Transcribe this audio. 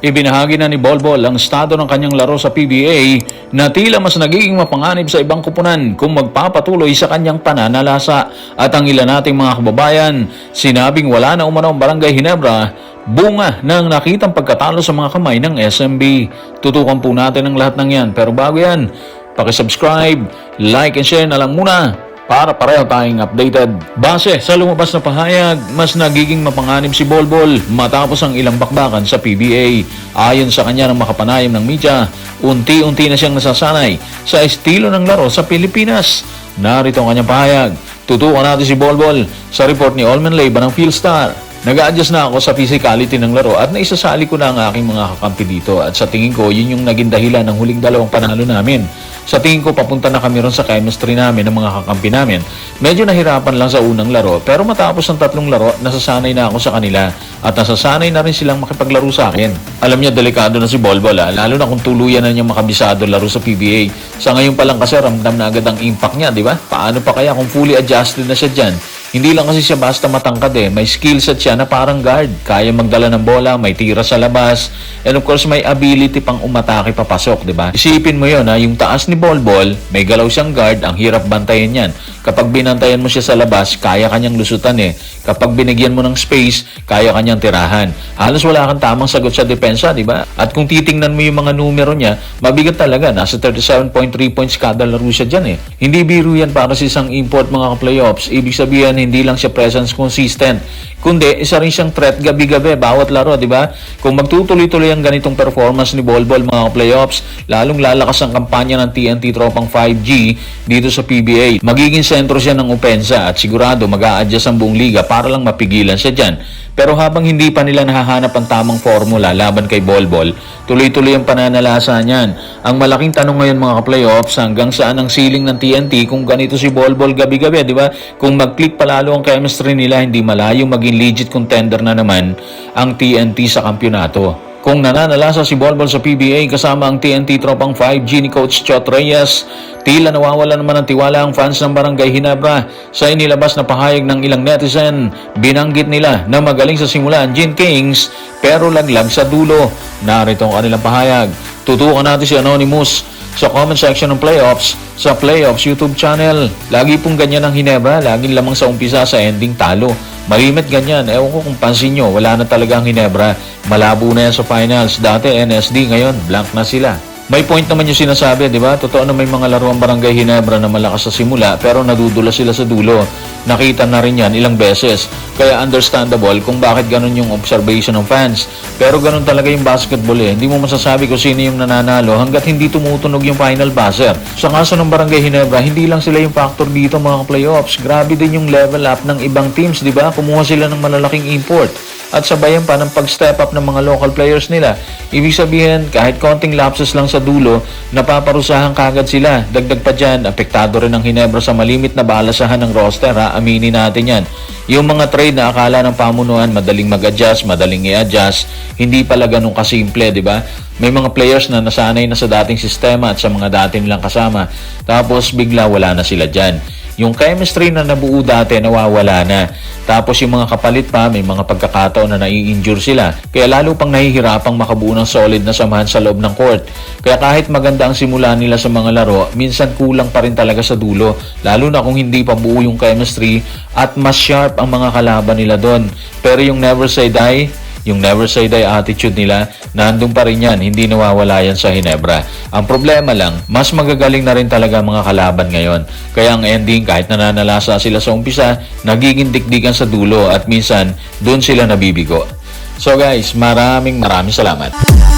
Ibinahagi na ni Bolbol ang estado ng kanyang laro sa PBA na tila mas nagiging mapanganib sa ibang kupunan kung magpapatuloy sa kanyang pananalasa. At ang ilan nating mga kababayan, sinabing wala na umano ang Barangay Ginebra, bunga ng nakitang pagkatalo sa mga kamay ng SMB. Tutukan po natin ang lahat ng yan. Pero bago yan, pakisubscribe, like and share na lang muna para pareho tayong updated. Base sa lumabas na pahayag, mas nagiging mapanganib si Bolbol matapos ang ilang bakbakan sa PBA. Ayon sa kanya ng makapanayam ng media, unti-unti na siyang nasasanay sa estilo ng laro sa Pilipinas. Narito ang kanyang pahayag. Tutukan natin si Bolbol sa report ni Olman Leyva ng Philstar. Nag-a-adjust na ako sa physicality ng laro at naisasali ko na ang aking mga kakampi dito. At sa tingin ko, yun yung naging dahilan ng huling dalawang panalo namin. Sa tingin ko, papunta na kami ron sa chemistry namin ng mga kakampi namin. Medyo nahirapan lang sa unang laro, pero matapos ang tatlong laro, nasasanay na ako sa kanila at nasasanay na rin silang makipaglaro sa akin. Alam niya, delikado na si Bolbol, lalo na kung tuluyan na niyang makabisado laro sa PBA. Sa ngayon pa lang kasi ramdam na agad ang impact niya, di ba? Paano pa kaya kung fully adjusted na siya dyan? Hindi lang kasi siya basta matangkad may skill set siya na parang guard. Kaya magdala ng bola, may tira sa labas, and of course may ability pang umatake papasok, di ba? Isipin mo yon yung taas ni Bolbol, may galaw siyang guard, ang hirap bantayan yan. Kapag binantayan mo siya sa labas, kaya kanyang lusutan Kapag binigyan mo ng space, kaya kanyang tirahan. Halos wala kang tamang sagot sa depensa, di ba? At kung titingnan mo yung mga numero niya, mabigat talaga. Nasa 37.3 points kada laro siya dyan Hindi biro yan para sa isang import mga playoffs. Ibig sabihin, hindi lang siya presence consistent, kundi isa rin siyang threat gabi-gabi bawat laro, di ba? Kung magtutuloy-tuloy ang ganitong performance ni Bolbol mga playoffs, lalong lalakas ang kampanya ng TNT Tropang 5G dito sa PBA. Magiging sentro siya ng opensa at sigurado mag-a-adjust ang buong liga para lang mapigilan siya dyan. Pero habang hindi pa nila nahahanap ang tamang formula laban kay Bolbol, tuloy-tuloy ang pananalasa niyan. Ang malaking tanong ngayon mga ka-playoffs, hanggang saan ang ceiling ng TNT kung ganito si Bolbol gabi-gabi, di ba? Kung mag-click palalo ang chemistry nila, hindi malayo maging legit contender na naman ang TNT sa kampyonato. Kung nananalasa si Bolbol sa PBA kasama ang TNT Tropang 5G ni Coach Chot Reyes, tila nawawala naman ng tiwala ang fans ng Barangay Ginebra. Sa inilabas na pahayag ng ilang netizen, binanggit nila na magaling sa simula ang Gin Kings pero laglag sa dulo. Narito ang kanilang pahayag. Tutukan natin si Anonymous sa comment section ng playoffs sa Playoffs YouTube channel. Lagi pong ganyan ang Ginebra, laging lamang sa umpisa, sa ending talo. Malimit ganyan. Ewan ko kung pansin nyo, wala na talaga ang Ginebra. Malabo na yan sa finals. Dati NSD, ngayon blank na sila. May point naman yung sinasabi, di ba? Totoo na may mga laro ang Barangay Ginebra na malakas sa simula pero nadudula sila sa dulo. Nakita na rin yan ilang beses. Kaya understandable kung bakit ganun yung observation ng fans. Pero ganun talaga yung basketball Hindi mo masasabi kung sino yung nananalo hanggat hindi tumutunog yung final buzzer. Sa kaso ng Barangay Ginebra, hindi lang sila yung factor dito mga playoffs. Grabe din yung level up ng ibang teams, di ba? Kumuha sila ng malalaking import. At sabayan pa ng pag-step up ng mga local players nila. Ibig sabihin, kahit konting lapses lang sa dulo, napaparusahan kagad sila. Dagdag pa dyan, apektado rin ang Ginebra sa malimit na balasahan ng roster, aminin natin yan. Yung mga trade na akala ng pamunuan, madaling mag-adjust, madaling i-adjust, hindi pala ganun kasimple, di ba? May mga players na nasanay na sa dating sistema at sa mga dati nilang kasama. Tapos bigla wala na sila dyan. Yung chemistry na nabuo dati, nawawala na. Tapos yung mga kapalit pa, may mga pagkakataon na nai-injure sila. Kaya lalo pang nahihirapang makabuo ng solid na samahan sa loob ng court. Kaya kahit maganda ang simula nila sa mga laro, minsan kulang pa rin talaga sa dulo. Lalo na kung hindi pa buo yung chemistry at mas sharp ang mga kalaban nila doon. Pero yung never say die, yung never say die attitude nila, nandun pa rin yan, hindi nawawala yan sa Ginebra. Ang problema lang, mas magagaling na rin talaga mga kalaban ngayon. Kaya ang ending, kahit nananalasa sila sa umpisa, nagiging dikdikan sa dulo at minsan, doon sila nabibigo. So guys, maraming salamat.